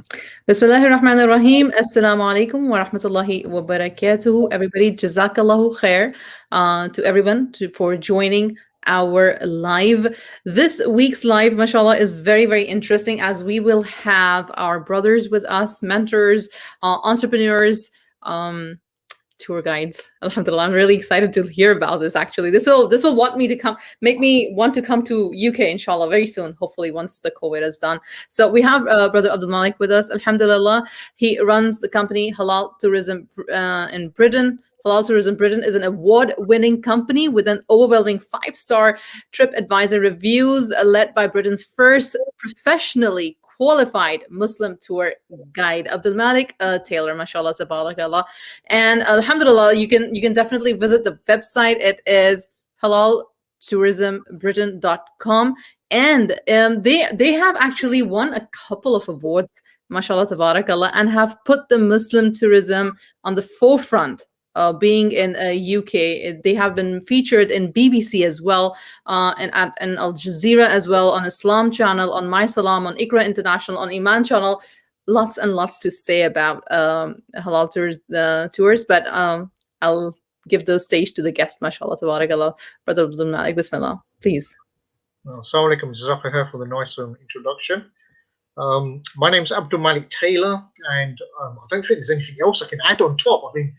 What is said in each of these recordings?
Bismillahir Rahmanir Rahim. Assalamu alaikum wa rahmatullahi wa barakatuhu. Everybody, jazakallahu khair to everyone for joining our live. This week's live, mashallah, is very, very interesting as we will have our brothers with us, mentors, entrepreneurs, tour guides. Alhamdulillah, I'm really excited to hear about this. Actually, this will make me want to come to UK, inshallah, very soon. Hopefully, once the COVID is done. So we have brother AbdulMaalik with us. Alhamdulillah, he runs the company Halal Tourism in Britain. Halal Tourism Britain is an award-winning company with an overwhelming 5-star TripAdvisor reviews, led by Britain's first professionally qualified Muslim tour guide, AbdulMaalik Tailor, mashallah, tabarakallah. And alhamdulillah, you can definitely visit the website. It is halaltourismbritain.com. And they have actually won a couple of awards, mashallah, tabarakallah, and have put the Muslim tourism on the forefront. Being in UK, they have been featured in BBC as well, and Al Jazeera as well, on Islam Channel, on My Salam, on Iqra International, on Iman Channel. Lots and lots to say about halal tours, but I'll give the stage to the guest, mashallah, tabarakallah, brother AbdulMaalik. Bismillah, please. Assalamu alaikum, jazakallah for the nice introduction. My name's AbdulMaalik Tailor, and I don't think there's anything else I can add on top. I mean,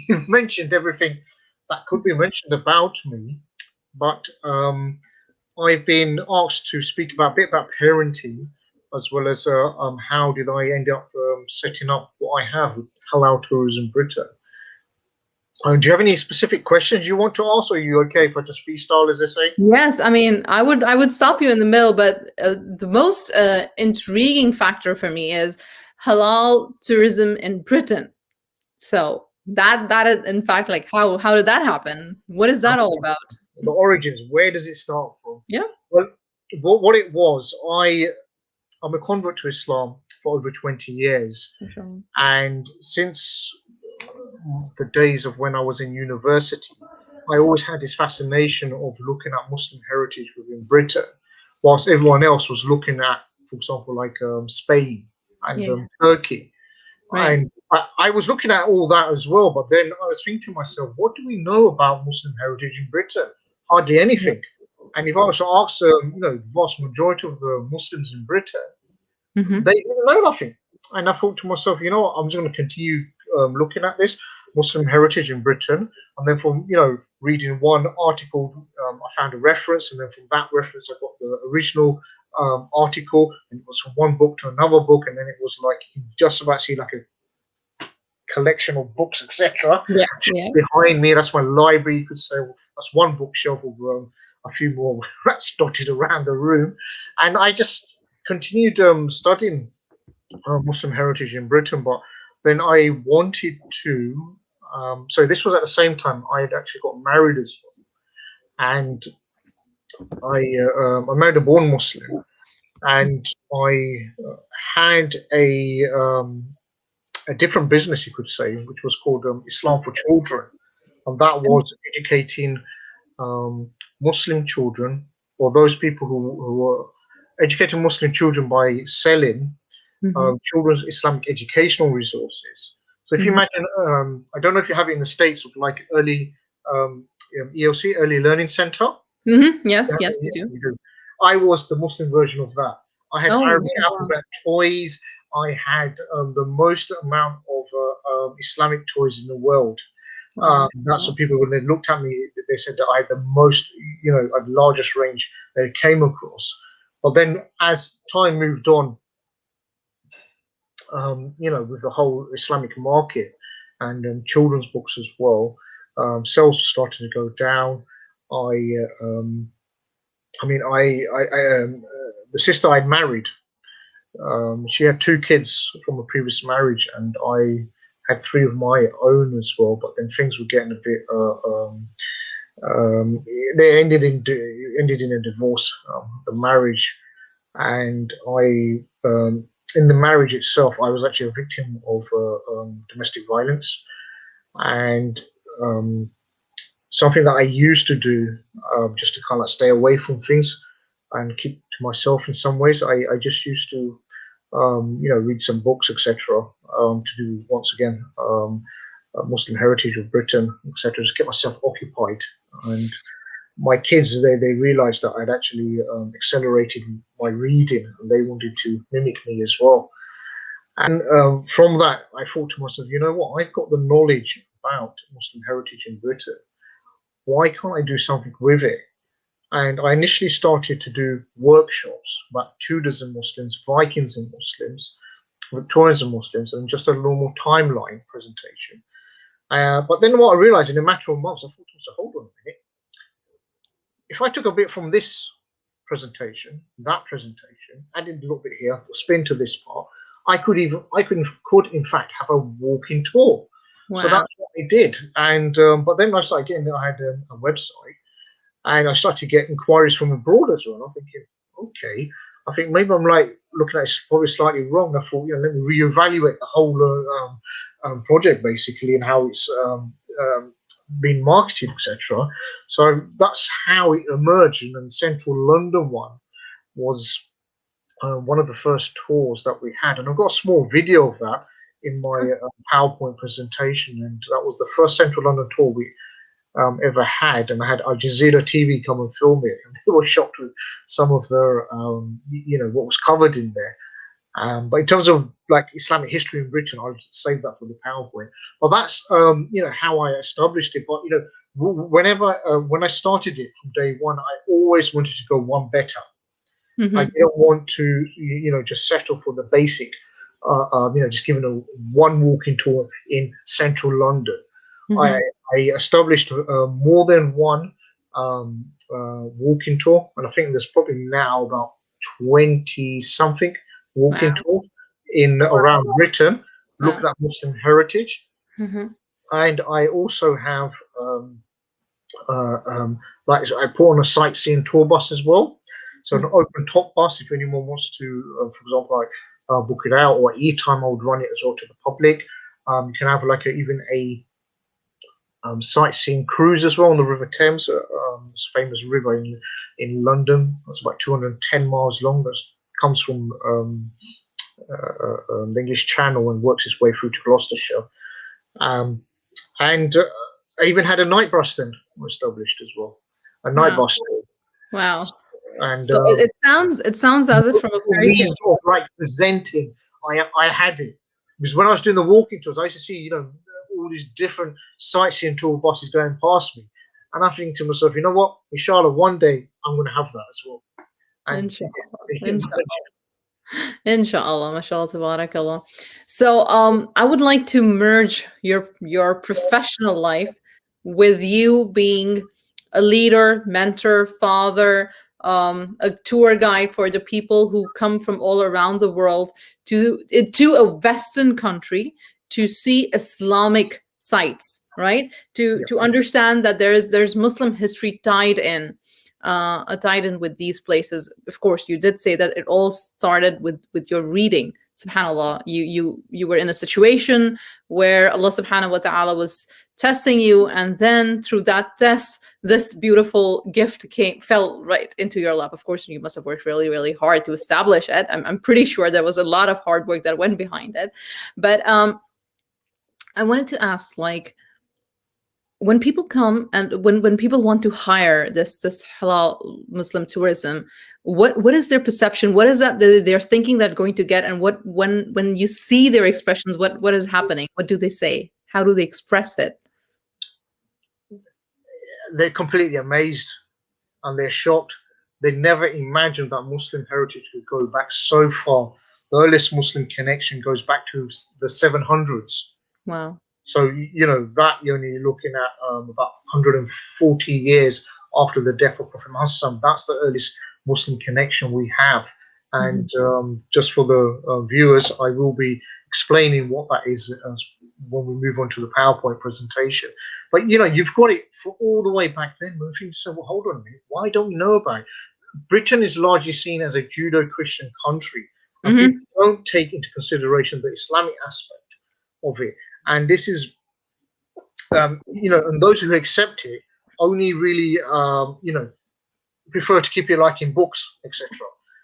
you've mentioned everything that could be mentioned about me, but I've been asked to speak a bit about parenting, as well as how did I end up setting up what I have with Halal Tourism Britain. Do you have any specific questions you want to ask, or are you okay if I just freestyle, as they say? Yes, I mean, I would stop you in the middle, but the most intriguing factor for me is halal tourism in Britain. So that is, in fact, like how did that happen? What is that all about? The origins, where does it start from? Yeah. Well, what it was, I'm a convert to Islam for over 20 years, and since the days of when I was in university, I always had this fascination of looking at Muslim heritage within Britain, whilst everyone else was looking at, for example, like Spain and Turkey. Right. And I was looking at all that as well, but then I was thinking to myself, what do we know about Muslim heritage in Britain? Hardly anything. And if I was to ask, the vast majority of the Muslims in Britain, they didn't know nothing. And I thought to myself, you know what, I'm just going to continue looking at this Muslim heritage in Britain, and then from reading one article, I found a reference, and then from that reference I got the original article, and it was from one book to another book, and then it was like you just about see like a collection of books, etc. Behind me, that's my library, you could say. That's one bookshelf of a few more rats dotted around the room, and I just continued studying Muslim heritage in Britain. But then I wanted to, so this was at the same time I had actually got married as well, and I married a born Muslim, and I had a different business, you could say, which was called Islam for Children, and that was educating Muslim children, or those people who were educating Muslim children by selling children's Islamic educational resources. So if you imagine, I don't know if you have it in the States, of like early ELC, Early Learning Center. Yes, we do. I was the Muslim version of that. I had Arabic alphabet toys. I had the most amount of Islamic toys in the world. That's what people, when they looked at me, they said that I had the most, the largest range they came across. But then as time moved on, with the whole Islamic market and children's books as well, sales started to go down. The sister I'd married, she had 2 kids from a previous marriage, and I had 3 of my own as well. But then things were getting a bit. They ended in a divorce, the marriage, and I. In the marriage itself, I was actually a victim of domestic violence, and something that I used to do just to kind of stay away from things and keep to myself in some ways. I just used to read some books, etc. To do once again Muslim heritage of Britain, etc. Just get myself occupied. And my kids, they realized that I'd actually accelerated my reading, and they wanted to mimic me as well. And from that, I thought to myself, you know what? I've got the knowledge about Muslim heritage in Britain. Why can't I do something with it? And I initially started to do workshops about Tudors and Muslims, Vikings and Muslims, Victorians and Muslims, and just a normal timeline presentation. But then what I realized in a matter of months, I thought to myself, hold on a minute. If I took a bit from this presentation, that presentation, added a little bit here, spin to this part, I could in fact have a walking tour. Wow. So that's what I did. And but then I started getting, I had a website, and I started to get inquiries from abroad as well. I'm thinking, okay, I think maybe I'm like looking at it probably slightly wrong. I thought, let me reevaluate the whole project basically, and how it's been marketed, etc. So that's how it emerged. And the Central London one was one of the first tours that we had, and I've got a small video of that in my PowerPoint presentation. And that was the first Central London tour we ever had, and I had Al Jazeera TV come and film it, and they were shocked with some of their, what was covered in there. But in terms of like Islamic history in Britain, I'll save that for the PowerPoint. But that's how I established it. But whenever when I started it from day one, I always wanted to go one better. Mm-hmm. I didn't want to just settle for the basic, just giving a one walking tour in central London. Mm-hmm. I established more than one walking tour, and I think there's probably now about 20 something walking tours in around Britain, looking at Muslim heritage. Mm-hmm. And I also have like I put on a sightseeing tour bus as well. So an open top bus, if anyone wants to, for example, like book it out, or e-time, I would run it as well to the public. You can have like even a sightseeing cruise as well on the River Thames, this famous river in London. It's about 210 miles long. That comes from the English Channel and works its way through to Gloucestershire. And I even had a night bus then established as well. A night bus tour. Wow. And so it sounds as if from a fairy tale. Sort of like presenting, I had it, because when I was doing the walking tours, I used to see all these different sightseeing tour buses going past me, and I think to myself, you know what, inshallah, one day I'm going to have that as well. And Inshallah, mashallah, tabarakallah. So I would like to merge your professional life with you being a leader, mentor, father, a tour guide for the people who come from all around the world to a Western country to see Islamic sites, right? To understand that there's Muslim history tied in with these places. Of course, you did say that it all started with your reading. SubhanAllah, you were in a situation where Allah subhanahu wa ta'ala was testing you, and then through that test, this beautiful gift fell right into your lap. Of course, you must have worked really, really hard to establish it. I'm pretty sure there was a lot of hard work that went behind it. But I wanted to ask, like, when people come and when people want to hire this halal Muslim tourism, what is their perception? What is that they're thinking they're going to get? And when you see their expressions, what is happening? What do they say? How do they express it? They're completely amazed and they're shocked. They never imagined that Muslim heritage could go back so far. The earliest Muslim connection goes back to the 700s. Wow. So, that you're only looking at about 140 years after the death of Prophet Muhammad. That's the earliest Muslim connection we have. And just for the viewers, I will be explaining what that is when we move on to the PowerPoint presentation. But, you've got it for all the way back then. But if you say, well, hold on a minute, why don't we know about it? Britain is largely seen as a Judo-Christian country. And people don't take into consideration the Islamic aspect of it. And this is, and those who accept it only really, prefer to keep it like in books, etc.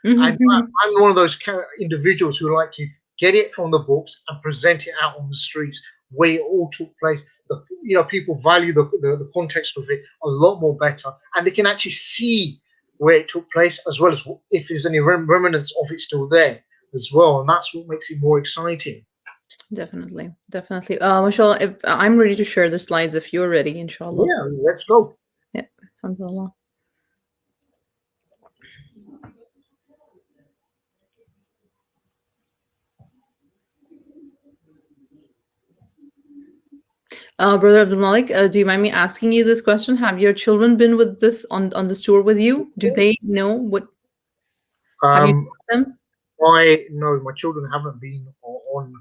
And Mhm. I'm one of those individuals who like to get it from the books and present it out on the streets where it all took place. People value the context of it a lot more better, and they can actually see where it took place, as well as if there's any remnants of it still there as well. And that's what makes it more exciting. Definitely, definitely. Mashallah, if I'm ready to share the slides if you're ready, inshallah. Yeah, let's go. Yeah, alhamdulillah. Brother Abdul Malik, do you mind me asking you this question? Have your children been with this on this tour with you? Do they know what have you Um, taught them? I know my children haven't been on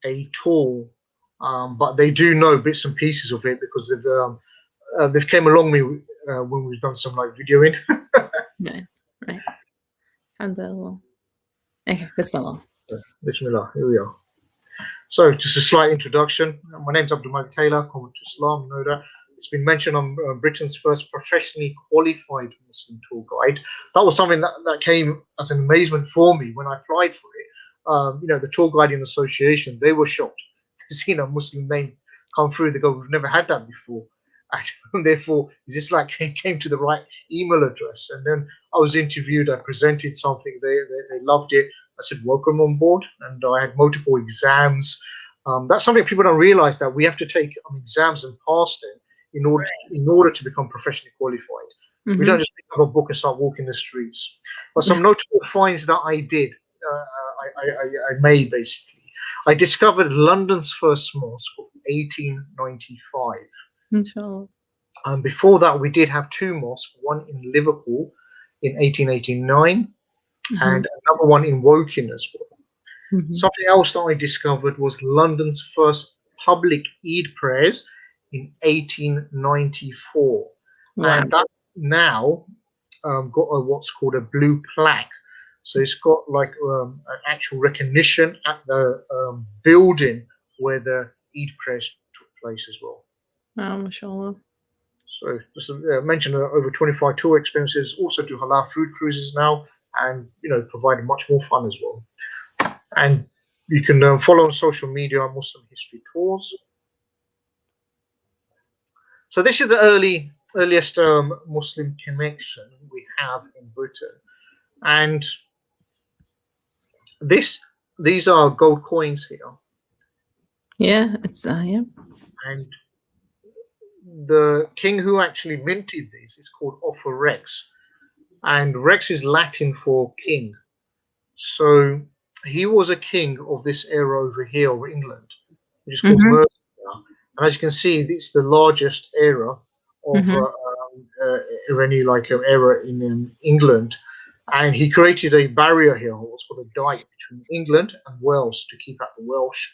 a tour, but they do know bits and pieces of it because they've came along me when we've done some like videoing. Right, right. Alhamdulillah. Okay, Bismillah. Bismillah, here we are. So, just a slight introduction. My name's AbdulMaalik Tailor, convert to Islam. You know that. It's been mentioned I'm Britain's first professionally qualified Muslim tour guide. That was something that came as an amazement for me when I applied for it. The Tour Guiding Association, they were shocked to see a Muslim name come through. They go, we've never had that before. And therefore, is this like came to the right email address? And then I was interviewed, I presented something, they loved it. I said, welcome on board. And I had multiple exams. That's something people don't realize, that we have to take exams and pass them in order to become professionally qualified. We don't Mm-hmm. just pick up a book and start walking the streets. But some notable finds that I did, I made basically. I discovered London's first mosque of 1895. Inshallah. Before that, we did have two mosques, one in Liverpool in 1889 Mm-hmm. and another one in Woking as well. Mm-hmm. Something else that I discovered was London's first public Eid prayers in 1894. Wow. And that now got what's called a blue plaque. So it's got like an actual recognition at the building where the Eid prayers took place as well. Wow, mashallah. So just mention over 25 tour experiences. Also do halal food cruises now, and provide much more fun as well. And you can follow on social media Muslim History Tours. So this is the earliest Muslim connection we have in Britain, and these are gold coins here, Yeah, it's yeah. and the king who actually minted these is called Offa Rex, and Rex is Latin for king. So he was a king of this era over here over England, which is called Mm-hmm. Mercia. And as you can see, it's the largest era of Mm-hmm. any like era in England. And he created a barrier here, what's called a dike, between England and Wales to keep out the Welsh.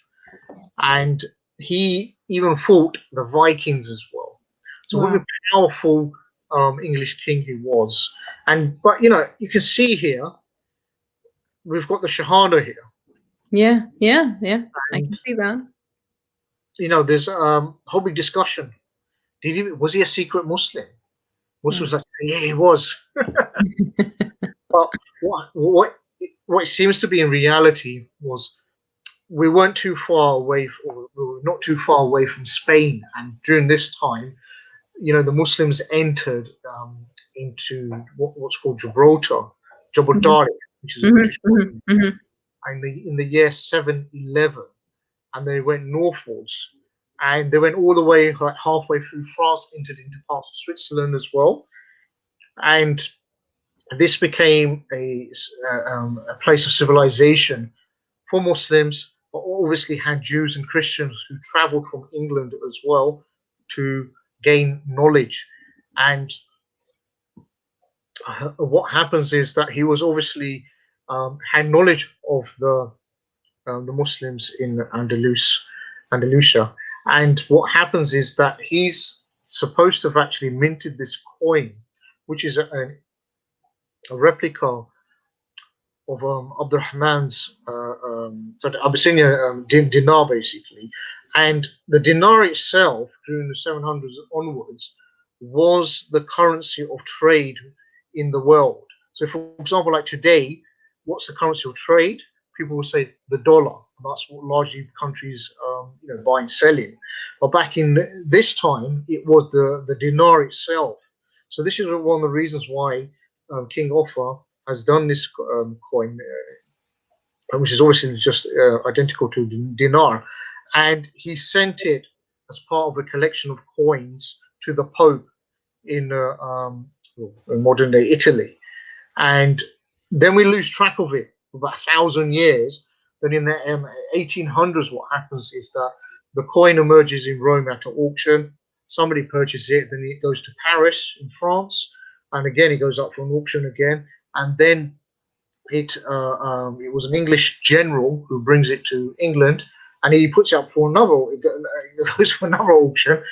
And he even fought the Vikings as well. So what Wow. a powerful English king he was. But you can see here we've got the Shahada here. Yeah, yeah, yeah. I And can see that. there's whole big discussion. Was he a secret Muslim? Yeah. Muslims like, yeah, he was. But what it seems to be in reality was we weren't too far away, or we were not too far away from Spain, and during this time, the Muslims entered into what's called Gibraltar, Jebel Mm-hmm. Tariq, which is a Mm-hmm. British Mm-hmm. colony, Mm-hmm. and in the year 711, and they went northwards, and they went all the way like halfway through France, entered into parts of Switzerland as well, and this became a place of civilization for Muslims, but obviously had Jews and Christians who traveled from England as well to gain knowledge. And what happens is that he was obviously had knowledge of the Muslims in Andalusia. And what happens is that he's supposed to have actually minted this coin, which is a replica of Abdurrahman's Abyssinia dinar, basically. And the dinar itself, during the 700s onwards, was the currency of trade in the world. So, for example, like today, what's the currency of trade? People will say the dollar. And that's what largely countries, buy and selling. But back in this time, it was the dinar itself. So this is one of the reasons why King Offa has done this coin, which is obviously just identical to dinar, and he sent it as part of a collection of coins to the Pope in modern day Italy, and then we lose track of it for about 1,000 years. Then in the 1800s, what happens is that the coin emerges in Rome at an auction. Somebody purchases it, then it goes to Paris in France, and again it goes up for an auction again, and then it was an English general who brings it to England, and he puts it up for another. It goes for another auction,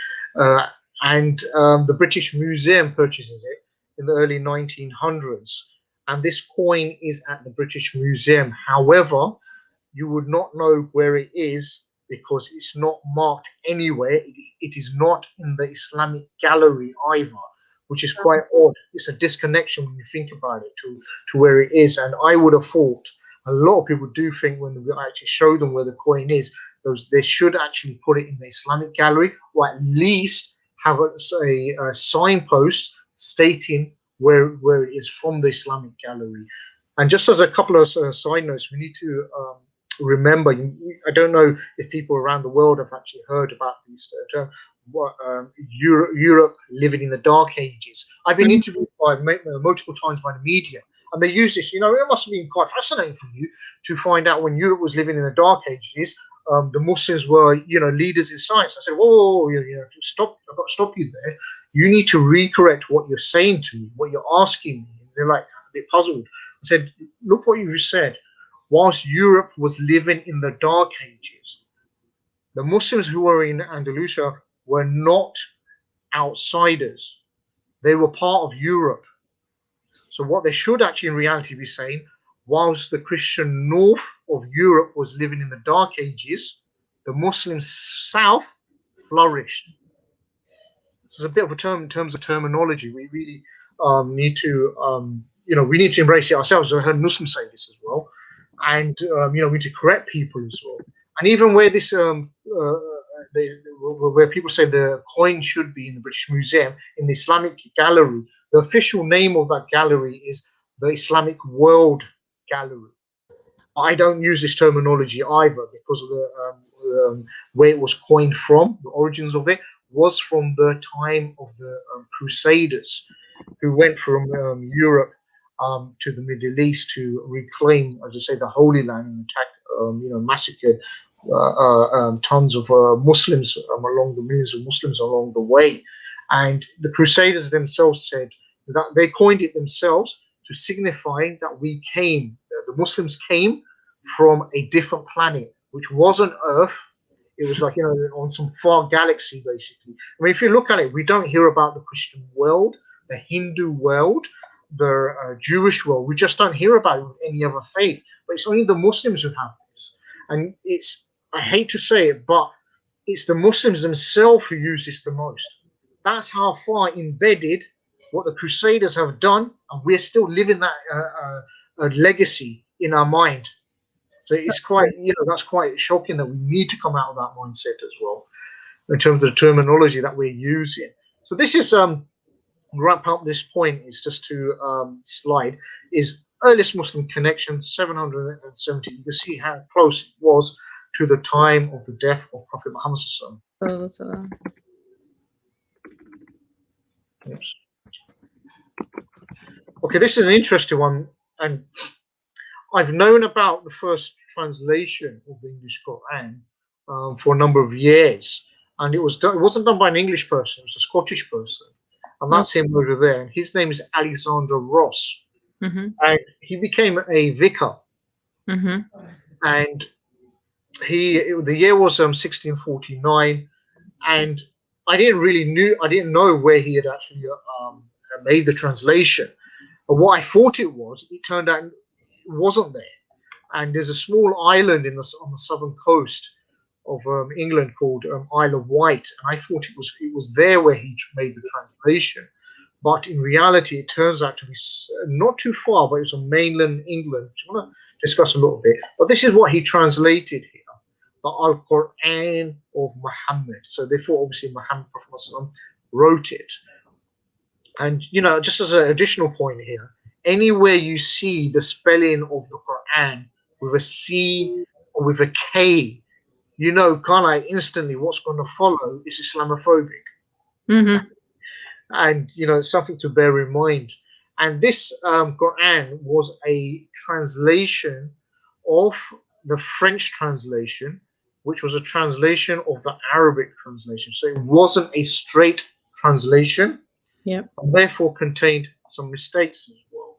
and the British Museum purchases it in the early 1900s, and this coin is at the British Museum. However, you would not know where it is because it's not marked anywhere. It is not in the Islamic gallery either, which is quite odd. It's a disconnection when you think about it to where it is. And I would have thought, a lot of people do think when we actually show them where the coin is, they should actually put it in the Islamic gallery, or at least have a signpost stating where it is from the Islamic gallery. And just as a couple of side notes, we need to remember, I don't know if people around the world have actually heard about these terms, Europe living in the Dark Ages. I've been interviewed by multiple times by the media, and they use this. It must have been quite fascinating for you to find out when Europe was living in the Dark Ages, the Muslims were, leaders in science. I said, whoa, stop! I've got to stop you there. You need to recorrect what you're saying to me, what you're asking me. They're like a bit puzzled. I said, look what you said. Whilst Europe was living in the Dark Ages, the Muslims who were in Andalusia were not outsiders. They were part of Europe. So what they should actually in reality be saying, whilst the Christian north of Europe was living in the Dark Ages, the Muslim south flourished. This is a bit of a term in terms of terminology. We really need to, we need to embrace it ourselves. I heard Muslims say this as well. And we need to correct people as well. And even where this, where people say the coin should be in the British Museum, in the Islamic Gallery, the official name of that gallery is the Islamic World Gallery. I don't use this terminology either because of the where it was coined from. The origins of it was from the time of the Crusaders, who went from Europe to the Middle East to reclaim, as I say, the Holy Land and attack, massacred tons of Muslims along the millions of Muslims along the way. And the Crusaders themselves said that they coined it themselves to signify that the Muslims came from a different planet, which wasn't Earth. It was like, on some far galaxy, basically. I mean, if you look at it, we don't hear about the Christian world, the Hindu world, the Jewish world. We just don't hear about it with any other faith. But it's only the Muslims who have this. And I hate to say it, but it's the Muslims themselves who use this the most. That's how far embedded what the Crusaders have done, and we're still living that legacy in our mind. So it's quite, that's quite shocking that we need to come out of that mindset as well, in terms of the terminology that we're using. So this is wrap up this point is just to slide is earliest Muslim connection 770. You can see how close it was to the time of the death of Prophet Muhammad. Yes. Okay, this is an interesting one, and I've known about the first translation of the English Quran for a number of years, and it wasn't done by an English person; it was a Scottish person, and that's him over there. And his name is Alexander Ross, and he became a vicar, and the year was 1649, and I didn't know where he had actually made the translation. But what I thought it turned out it wasn't there. And there's a small island on the southern coast of England called Isle of Wight, and I thought it was there where he made the translation. but in reality, it turns out to be not too far, but it's on mainland England, which I want to discuss a little bit. But this is what he translated here, the Al Quran of Muhammad. So they thought obviously Muhammad Prophet wrote it. And just as an additional point here, anywhere you see the spelling of the Quran with a C or with a K, kind of instantly what's going to follow is Islamophobic. Mm-hmm. And it's something to bear in mind. And this Quran was a translation of the French translation, which was a translation of the Arabic translation. So it wasn't a straight translation. Yep. And therefore contained some mistakes as well.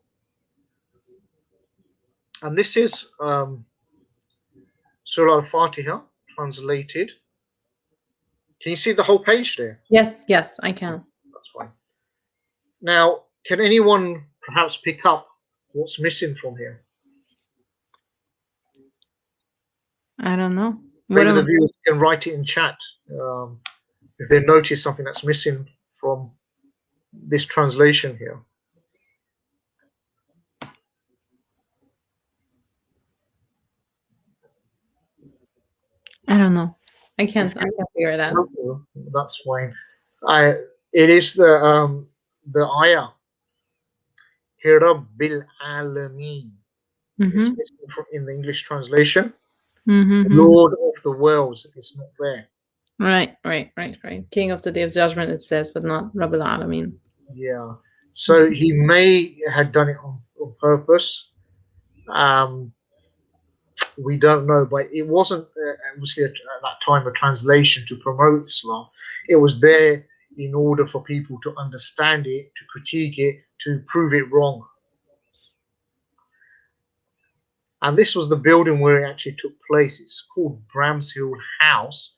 And this is Surah Al-Fatiha translated. Can you see the whole page there? Yes, I can. That's fine. Now, can anyone perhaps pick up what's missing from here? I don't know. Maybe the viewers can write it in chat if they notice something that's missing from this translation here. I don't know. I can't figure it out. That's fine. It is the ayah. Rabbil Alameen. It's missing in the English translation. Lord of the worlds. It's not there. Right. King of the Day of Judgment, it says, but not Rabbil Alameen. Yeah. So he may have done it on purpose. We don't know, but it wasn't obviously at that time a translation to promote Islam. It was there in order for people to understand it, to critique it, to prove it wrong. And this was the building where it actually took place. It's called Bramshill House,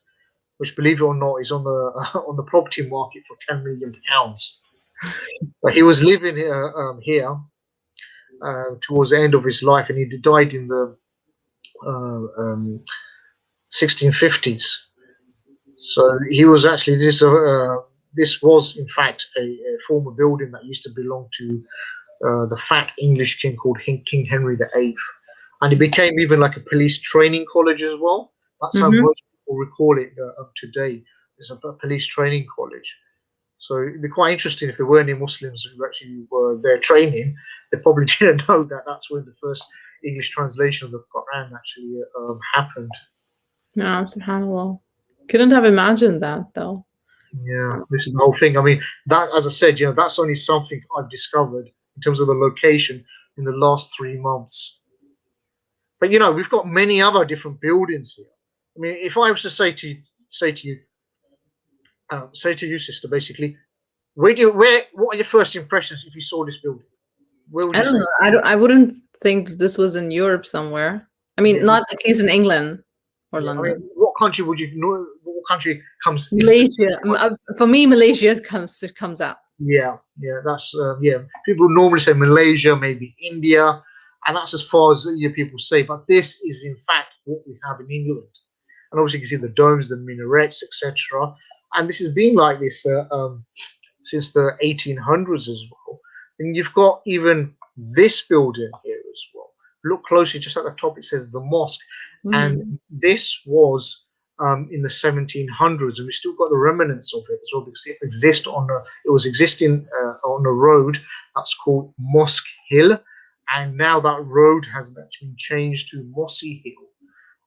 which, believe it or not, is on the property market for £10 million. But he was living here towards the end of his life, and he died in the 1650s. So he was actually this was in fact a former building that used to belong to the fat English king called King Henry VIII, and it became even like a police training college as well. That's how most people recall it today. It's a police training college. So it'd be quite interesting if there were any Muslims who actually were there training. They probably didn't know that that's where the first English translation of the Quran actually happened. Yeah, subhanAllah. Couldn't have imagined that though. Yeah, this is the whole thing. I mean, that, as I said, that's only something I've discovered in terms of the location in the last 3 months. But we've got many other different buildings here. I mean, if I was to say to you, sister, basically, what are your first impressions if you saw this building? Where would you say? I wouldn't think this was in Europe somewhere. I mean, not at least in England or London. I mean, what country would you know? What country comes? Malaysia. For me, Malaysia comes up. Yeah, that's People normally say Malaysia, maybe India, and that's as far as people say. But this is in fact what we have in England, and obviously you can see the domes, the minarets, etc. And this has been like this since the 1800s as well. And you've got even this building here as well. Look closely, just at the top, it says the mosque, and this was in the 1700s, and we still got the remnants of it as well, because it was existing on a road that's called Mosque Hill, and now that road has actually been changed to Mossy Hill.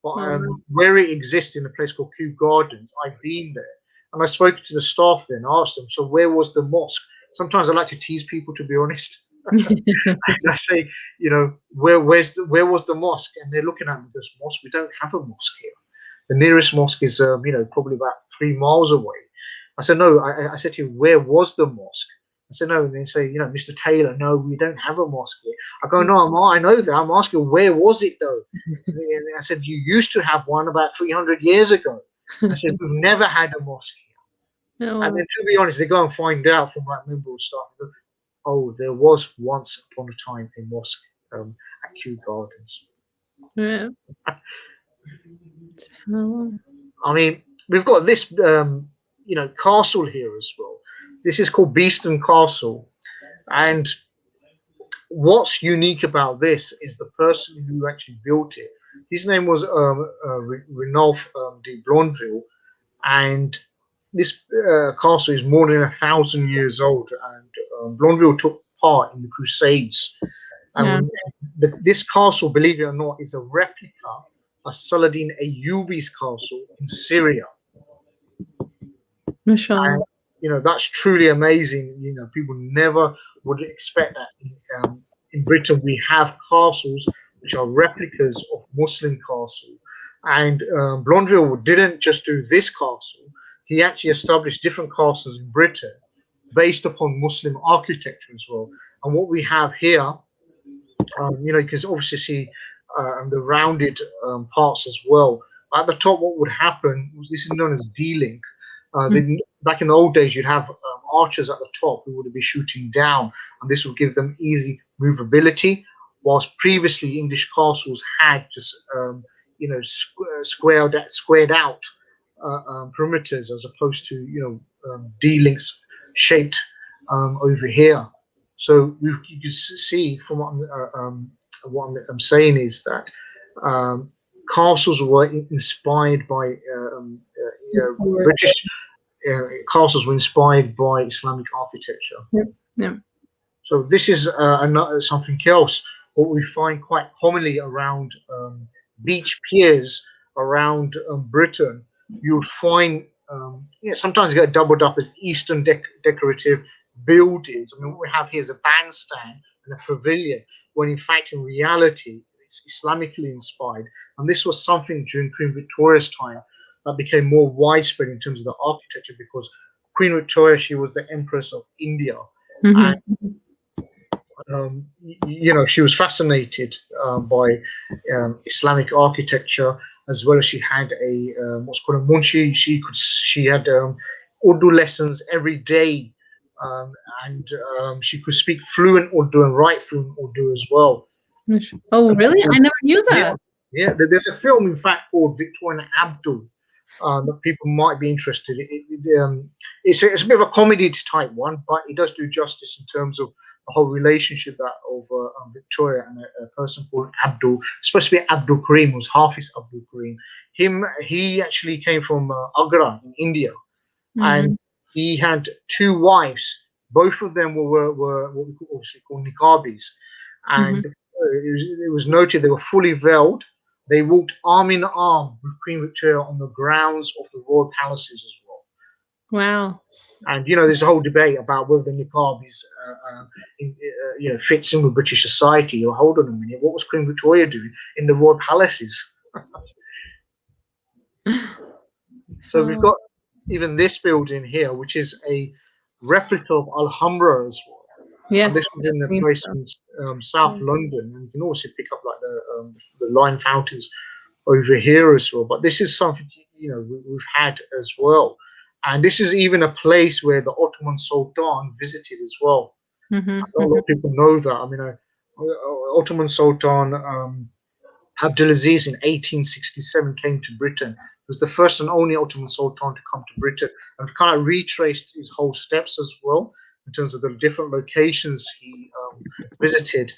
But where it exists in a place called Kew Gardens, I've been there, and I spoke to the staff there and asked them, so where was the mosque? Sometimes I like to tease people, to be honest. And I say, where was the mosque? And they're looking at me, this mosque, we don't have a mosque here. The nearest mosque is, probably about 3 miles away. I said, no. I said to you, where was the mosque? I said, no. And they say, Mr. Taylor, no, we don't have a mosque here. I go, no, I know that. I'm asking, where was it though? And I said, you used to have one about 300 years ago. I said, we've never had a mosque here. No. And then, to be honest, they go and find out from that member of staff. Oh, there was once upon a time a mosque at Kew Gardens. Yeah. I mean, we've got this, castle here as well. This is called Beeston Castle, and what's unique about this is the person who actually built it. His name was Renolf de Blondeville, and this castle is more than 1,000 years old. And Blondeville took part in the Crusades. Yeah. And this castle, believe it or not, is a replica of Saladin Ayyubi's castle in Syria. Mashallah. And that's truly amazing. People never would expect that. In Britain, we have castles which are replicas of Muslim castles. And Blondeville didn't just do this castle; he actually established different castles in Britain based upon Muslim architecture as well. And what we have here, you can obviously see the rounded parts as well. At the top, what would happen? This is known as D-link. Back in the old days, you'd have archers at the top who would be shooting down, and this would give them easy movability. Whilst previously English castles had just squared out perimeters, as opposed to D-links shaped over here. So you can see from what I'm saying is that castles were inspired by British castles were inspired by Islamic architecture. Yep. Yeah. So this is something else. What we find quite commonly around beach piers around Britain, you'll find sometimes get doubled up as Eastern decorative buildings. I mean, what we have here is a bandstand and a pavilion, when in fact, in reality, it's Islamically inspired. And this was something during Queen Victoria's time that became more widespread in terms of the architecture, because Queen Victoria, she was the Empress of India. And she was fascinated by Islamic architecture, as well as she had a what's called a munshi. She had Urdu lessons every day, and she could speak fluent Urdu and write fluent Urdu as well. Oh, really? I never knew that. Yeah, there's a film, in fact, called Victorian Abdul that people might be interested in. It's a bit of a comedy type one, but it does do justice in terms of the whole relationship of Victoria and a person called Abdul. It's supposed to be Abdul Karim, was Hafiz Abdul Karim. He actually came from Agra in India, and he had two wives. Both of them were what we obviously call niqabis, and it was noted they were fully veiled. They walked arm in arm with Queen Victoria on the grounds of the royal palaces as well. Wow. And there's a whole debate about whether the niqab fits in with British society. Or hold on a minute, what was Queen Victoria doing in the royal palaces? So we've got even this building here, which is a replica of Alhambra as well. Yes. And this is in the place in South London, and you can also pick up like the lime fountains over here as well. But this is something we've had as well, and this is even a place where the Ottoman Sultan visited as well. A lot of people know that. I mean, Ottoman Sultan Abdulaziz in 1867 came to Britain. He was the first and only Ottoman Sultan to come to Britain, and kind of retraced his whole steps as well, in terms of the different locations he visited.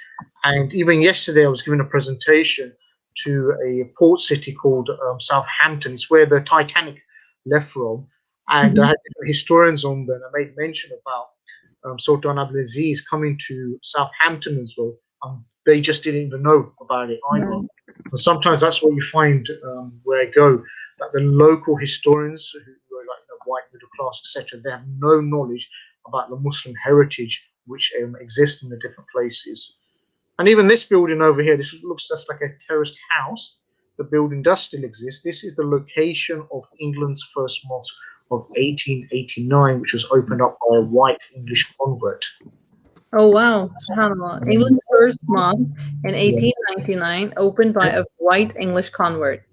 And even yesterday, I was giving a presentation to a port city called Southampton. It's where the Titanic left from. And I had historians on there, and I made mention about Sultan Abdulaziz coming to Southampton as well. They just didn't even know about it either. But sometimes that's what you find where I go, that the local historians who were like the white middle class, etc., they have no knowledge about the Muslim heritage which exists in the different places. And even this building over here, this looks just like a terraced house. The building does still exist. This is the location of England's first mosque of 1889, which was opened up by a white English convert. Oh, wow. SubhanAllah. England's first mosque in 1899, opened by a white English convert.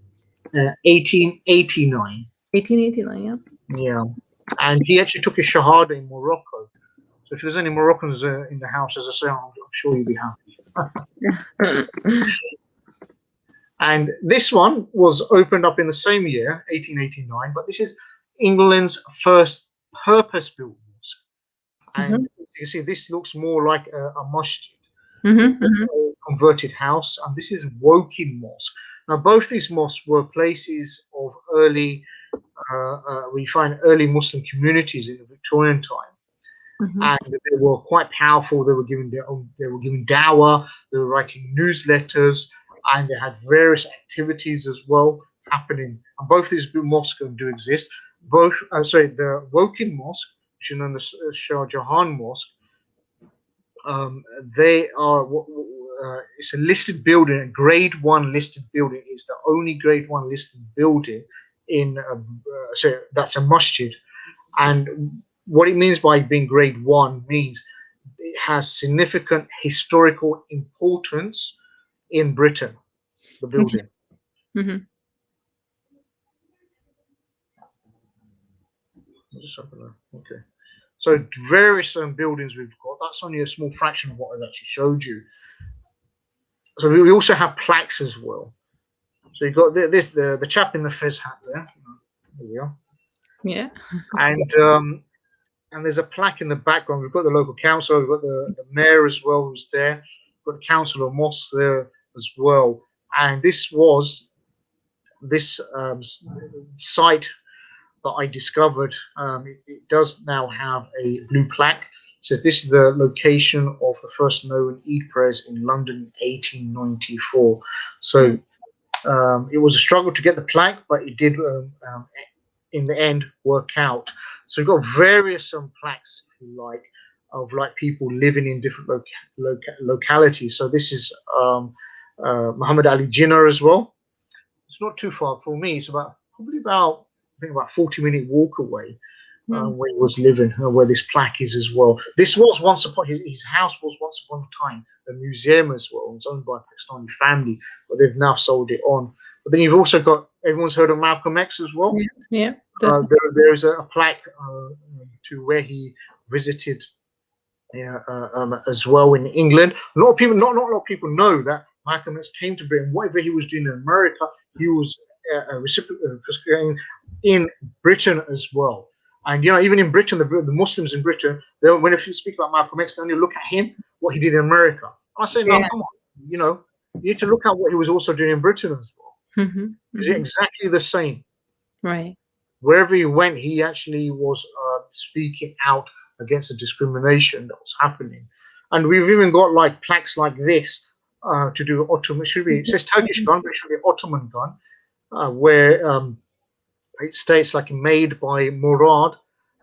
1889. 1889, yeah. Yeah. And he actually took his Shahada in Morocco. So if there's any Moroccans in the house, as I say, I'm sure you'll be happy. And this one was opened up in the same year, 1889, but this is England's first purpose-built mosque. And you can see this looks more like a masjid, Mm-hmm. a converted house, and this is Woking Mosque. Now, both these mosques were places of early, we find early Muslim communities in the Victorian time, Mm-hmm. and they were quite powerful. They were giving their own, they were giving dawah, they were writing newsletters, and they had various activities as well happening. And both these mosques do exist. Both, sorry, the Woking Mosque, which is known as Shah Jahan Mosque, um, they are it's a listed building, a grade one listed building. It's the only grade one listed building in so that's a masjid. And what it means by being grade one means it has significant historical importance in Britain, the Okay. building. Mm-hmm. Okay. So various buildings we've got. That's only a small fraction of what I've actually showed you. So we also have plaques as well. So you've got the chap in the fez hat there. There we are. Yeah. And there's a plaque in the background. We've got the local council. We've got the mayor as well who's there. We've got the council of mosque there as well. And this was this site that I discovered. It does now have a blue plaque. It says this is the location of the first known Eid prayers in London in 1894. So it was a struggle to get the plaque, but it did in the end work out. So we've got various plaques, if you like, of like people living in different localities. So this is Muhammad Ali Jinnah as well. It's not too far for me. It's probably about I think about 40-minute walk away where he was living, where this plaque is as well. This was once upon his house was once upon a time a museum as well. It's owned by a Pakistani family, but they've now sold it on. But then you've also got everyone's heard of Malcolm X as well. Yeah. There is a plaque to where he visited as well in England. A lot of people, not a lot of people know that Malcolm X came to Britain. Whatever he was doing in America, he was a recipient in Britain as well. And even in Britain, the Muslims in Britain, when you speak about Malcolm X, they only look at him, what he did in America. I say, no, come on, you need to look at what he was also doing in Britain as well. Exactly the same. Right. Wherever he went, he actually was speaking out against the discrimination that was happening. And we've even got like plaques like this to do with Ottoman. It says Turkish gun, but it should be Ottoman gun, where it states like made by Murad,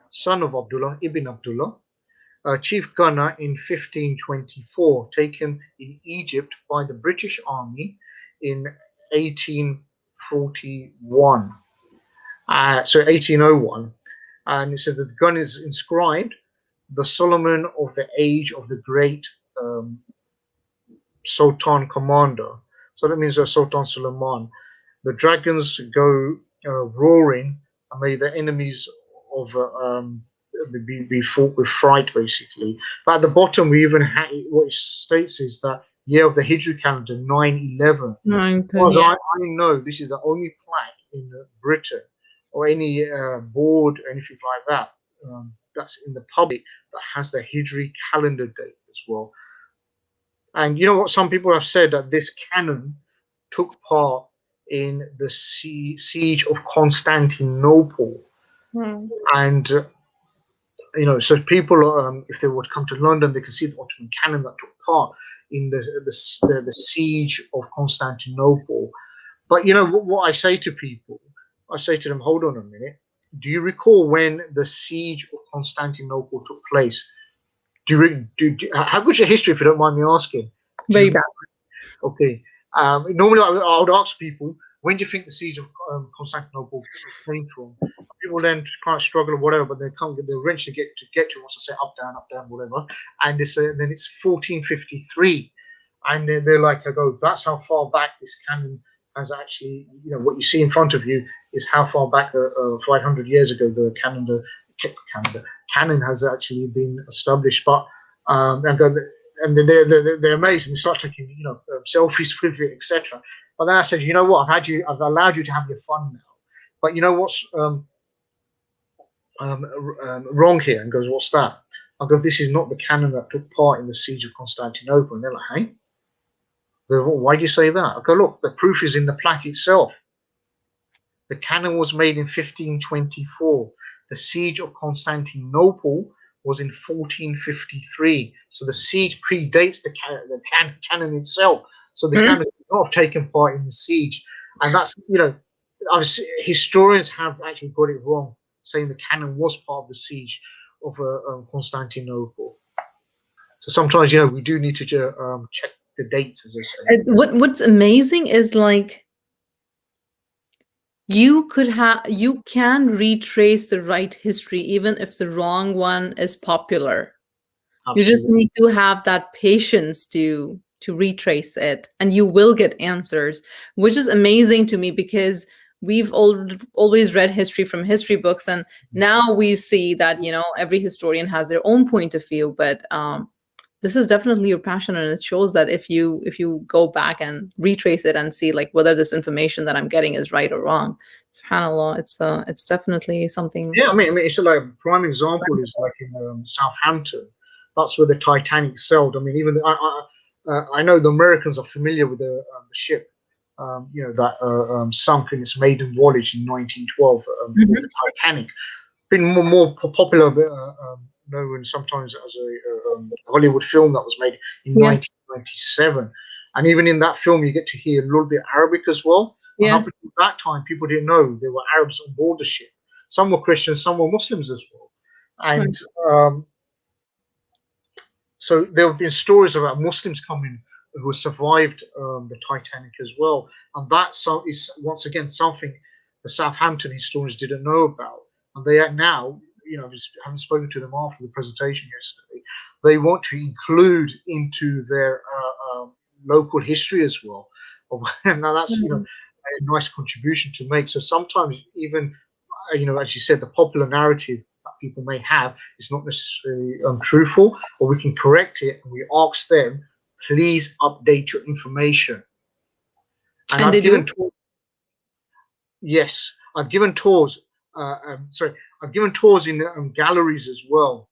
son of Abdullah ibn Abdullah, chief gunner in 1524, taken in Egypt by the British Army in 1841. So 1801. And it says that the gun is inscribed, the Solomon of the age of the great Sultan commander. So that means Sultan Suleiman. The dragons go roaring, and may the enemies of be fought with fright, basically. But at the bottom, we even have what it states is that year of the Hijri calendar, 9/11. Well, I know this is the only plaque in Britain or any board or anything like that that's in the public that has the Hijri calendar date as well. And you know what? Some people have said that this cannon took part in the siege of Constantinople. And so people, if they were to come to London, they can see the Ottoman cannon that took part in the siege of Constantinople. But what I say to people, I say to them, hold on a minute. Do you recall when the siege of Constantinople took place? How good's your history, if you don't mind me asking? Very bad. Okay. Normally, I would ask people, when do you think the siege of Constantinople came from? People then kind of struggle or whatever, but they can't get. They eventually get to once I say up down, whatever. And then it's 1453, and they're like, I go, that's how far back this cannon has actually. What you see in front of you is how far back 500 years ago the cannon has actually been established. But and they're amazed and start taking selfies with it, etc. But then I said, you know what? I've allowed you to have your fun now. But you know what's wrong here? And goes, what's that? I go, this is not the canon that took part in the siege of Constantinople. And they're like, hey? Go, well, why do you say that? I go, look, the proof is in the plaque itself. The canon was made in 1524. The siege of Constantinople was in 1453. So the siege predates the canon itself. So the canon did not have taken part in the siege. And that's, historians have actually got it wrong, saying the canon was part of the siege of Constantinople. So sometimes, we do need to check the dates, as I say. What's amazing is like you can retrace the right history even if the wrong one is popular. Absolutely. You just need to have that patience to retrace it, and you will get answers, which is amazing to me because we've always read history from history books, and now we see that every historian has their own point of view. But this is definitely your passion, and it shows that if you go back and retrace it and see like whether this information that I'm getting is right or wrong, subhanallah, it's definitely something. Yeah, I mean, it's like a prime example is like in Southampton. That's where the Titanic sailed. I mean, even I know the Americans are familiar with the ship, that sunk in its maiden voyage in 1912, the Titanic. Been more popular, known sometimes as a Hollywood film that was made in 1997. And even in that film, you get to hear a little bit Arabic as well. And up until that time, people didn't know there were Arabs on board the ship. Some were Christians, some were Muslims as well. And so there have been stories about Muslims coming who survived the Titanic as well. And that is, once again, something the Southampton historians didn't know about. And they are now, having spoken to them after the presentation yesterday, they want to include into their local history as well. And now that's, a nice contribution to make. So sometimes even, as you said, the popular narrative that people may have is not necessarily truthful, or we can correct it and we ask them, please update your information. And I've given tours. Yes, I've given tours. I've given tours in galleries as well,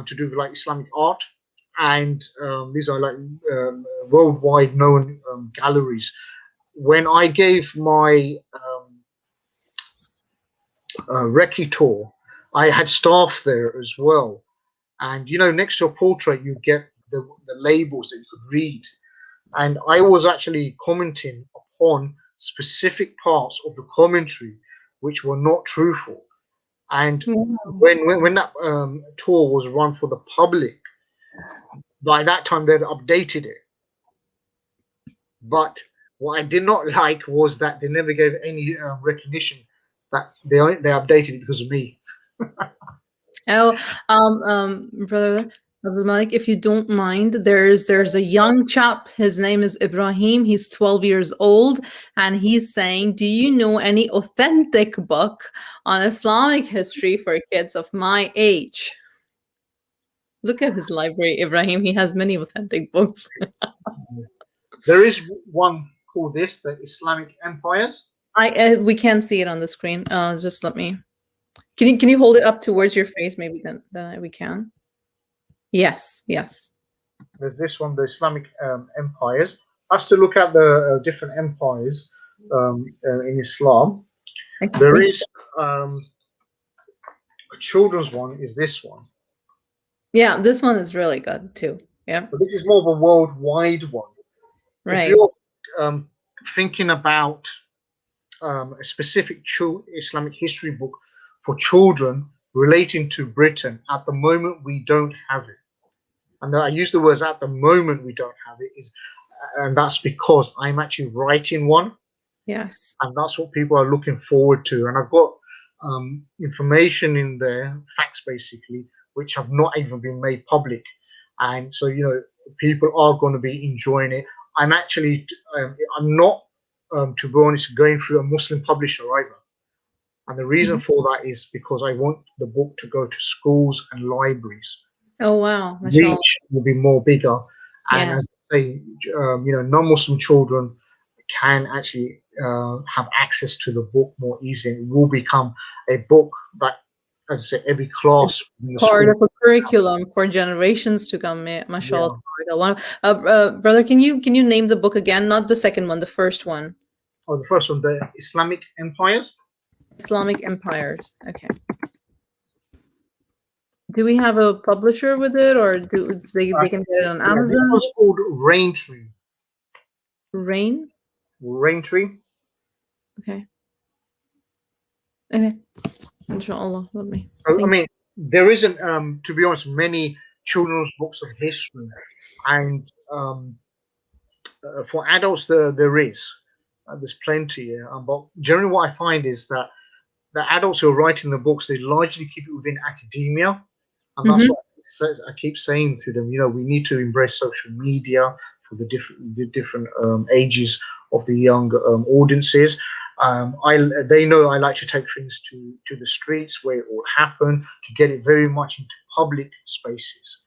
to do with like Islamic art, and these are like worldwide known galleries. When I gave my recce tour, I had staff there as well, and next to a portrait you get the labels that you could read, and I was actually commenting upon specific parts of the commentary which were not truthful. And when that tour was run for the public, by that time they'd updated it. But what I did not like was that they never gave any recognition that they updated it because of me. Brother AbdulMaalik, if you don't mind, there's a young chap. His name is Ibrahim. He's 12 years old, and he's saying, "Do you know any authentic book on Islamic history for kids of my age?" Look at his library, Ibrahim. He has many authentic books. There is one called the Islamic Empires. We can't see it on the screen. Just let me. Can you hold it up towards your face? Maybe then we can. Yes. There's this one, the Islamic Empires. Us to look at the different empires in Islam. There is a children's one. Is this one? Yeah, this one is really good too. Yeah. But this is more of a worldwide one. Right. If you're thinking about a specific Islamic history book for children relating to Britain, at the moment we don't have it. And I use the words "at the moment we don't have it," and that's because I'm actually writing one. Yes. And that's what people are looking forward to. And I've got information in there, facts basically, which have not even been made public. And so, people are going to be enjoying it. I'm actually, I'm not, to be honest, going through a Muslim publisher either. And the reason for that is because I want the book to go to schools and libraries. Oh, wow. Reach will be more bigger. And as I say, non-Muslim children can actually have access to the book more easily. It will become a book that as I said, every class in the Part school. of a curriculum for generations to come. Mashallah. Yeah. Brother, can you name the book again? Not the second one, the first one. Oh, the first one, the Islamic empires. Islamic empires. Okay. Do we have a publisher with it, or do they can get it on Yeah, this Amazon? was called Raintree. Rain. Raintree. Okay. Okay. Inshallah. Let me. I mean, there isn't, to be honest, many children's books of history, and for adults there is. There's plenty, but generally what I find is that the adults who are writing the books, they largely keep it within academia, and that's what I keep saying to them. You know, we need to embrace social media for the different ages of the young audiences. They know I like to take things to the streets where it will happen, to get it very much into public spaces.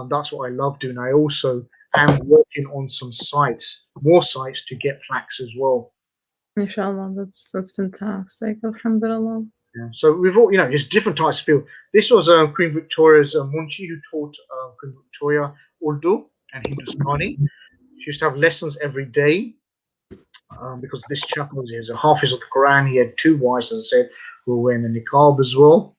That's what I love doing. I also am working on some sites, more sites to get plaques as well. Inshallah, that's fantastic. Alhamdulillah. Yeah. So we've all, there's different types of people. This was Queen Victoria's Munshi, who taught Queen Victoria Urdu and Hindustani. She used to have lessons every day because this chap was a Hafiz of the Quran. He had two wives, as I said, who were wearing the niqab as well.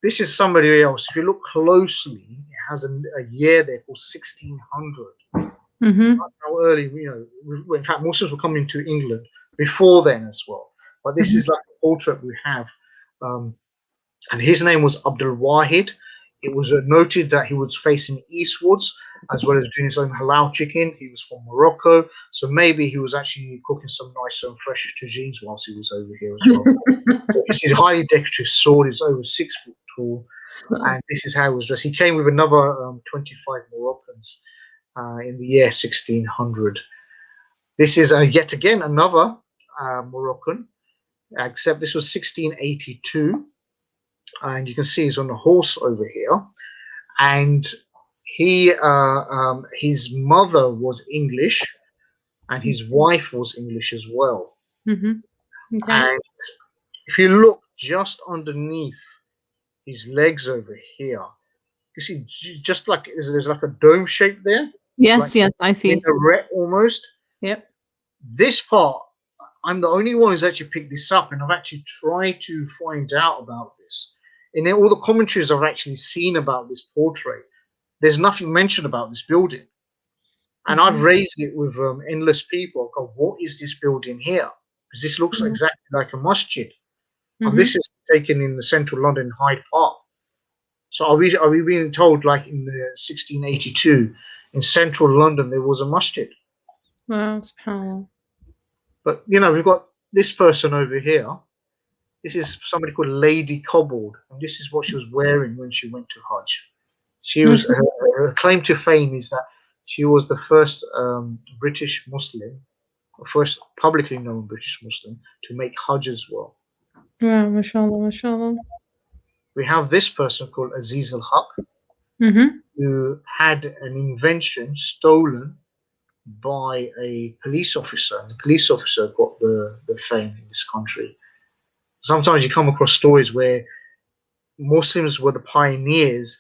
This is somebody else. If you look closely, it has a year there called 1600. That's how early, in fact, Muslims were coming to England before then as well. But this is like a portrait we have. And his name was Abdul Wahid. It was noted that he was facing eastwards as well as doing his own halal chicken. He was from Morocco, so maybe he was actually cooking some nice and fresh tagines whilst he was over here as well. This is a highly decorative sword. It's over 6 foot tall, and this is how he was dressed. He came with another 25 Moroccans in the year 1600. This is yet again another Moroccan, except this was 1682. And you can see he's on a horse over here, and his mother was English, and his wife was English as well. Okay. And if you look just underneath his legs over here, you see just like there's like a dome shape there. Yes, yes, I see. Minaret almost. Yep. This part, I'm the only one who's actually picked this up, and I've actually tried to find out about this. In all the commentaries I've actually seen about this portrait, there's nothing mentioned about this building. And I've raised it with endless people. I go, what is this building here? Because this looks exactly like a masjid. And this is taken in the central London Hyde Park. So are we being told, like in the 1682, in central London, there was a masjid? Wow, subhanAllah. But, we've got this person over here. This is somebody called Lady Cobbold, and this is what she was wearing when she went to Hajj. She was her claim to fame is that she was the first British Muslim, the first publicly known British Muslim to make Hajj as well. Wow, mashallah, mashallah. We have this person called Aziz al-Haq, who had an invention stolen by a police officer, and the police officer got the fame in this country. Sometimes you come across stories where Muslims were the pioneers,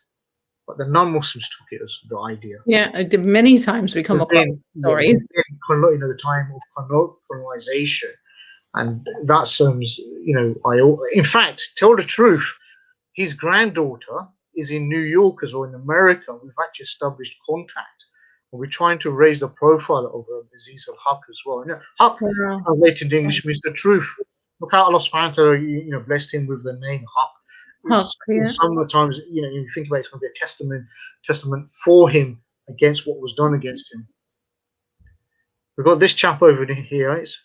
but the non-Muslims took it as the idea. Yeah, many times we come across stories. The time of colonization, and that's in fact, tell the truth, his granddaughter is in New York as well, in America. We've actually established contact, and we're trying to raise the profile of Aziz al-Haq as well. Haq, translated to English, means the truth. Look how Allah subhanahu wa ta'ala, blessed him with the name Haq. Sometimes, you think about it's going to be a testament for him against what was done against him. We've got this chap over here. It's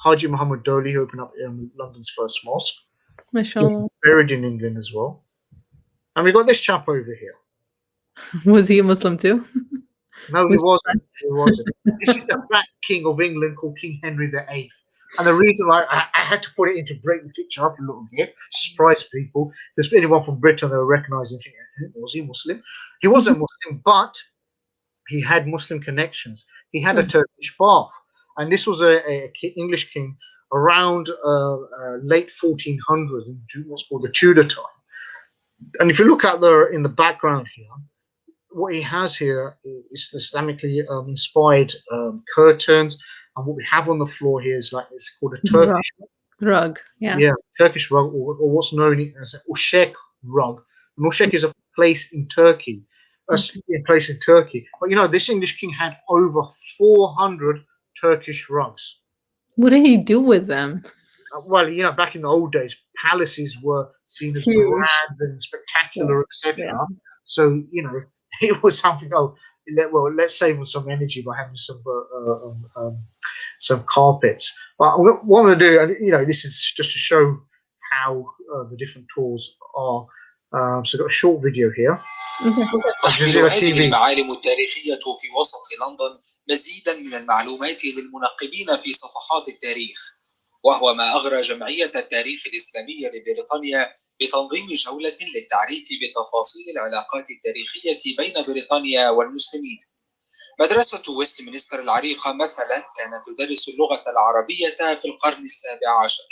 Haji Muhammad Doli, who opened up London's first mosque. Mashallah. Buried in England as well. And we've got this chap over here. Was he a Muslim too? No, he wasn't. He wasn't. This is the Black King of England called King Henry VIII. And the reason I had to put it in to break the picture up a little bit, surprise people. If there's anyone from Britain that will recognize him, was he Muslim? He wasn't Muslim, but he had Muslim connections. He had a Turkish bath. And this was a English king around late 1400s, in what's called the Tudor time. And if you look at the in the background here, what he has here is Islamically inspired curtains, and what we have on the floor here is like it's called a Turkish rug. Yeah. yeah, Turkish rug, or what's known as an Ushek rug. An Ushek is a place in Turkey, a place in Turkey. But you know, this English king had over 400 Turkish rugs. What did he do with them? Well, you know, back in the old days, palaces were seen as Huge. grand and spectacular, etc. Yeah. So, you know, it was something. Oh, well, let's save some energy by having some carpets. But what I'm going to do, you know, this is just to show how the different tools are. So I've got a short video here. تحمل هذه المعالم التاريخية في وسط لندن مزيدا من المعلومات للمنقبين في صفحات التاريخ، وهو ما أغرى جمعية التاريخ الإسلامي لبريطانيا بتنظيم جولة للتعريف بتفاصيل العلاقات التاريخية بين بريطانيا والمسلمين. مدرسة ويستمنستر العريقة مثلا كانت تدرس اللغة العربية في القرن السابع عشر.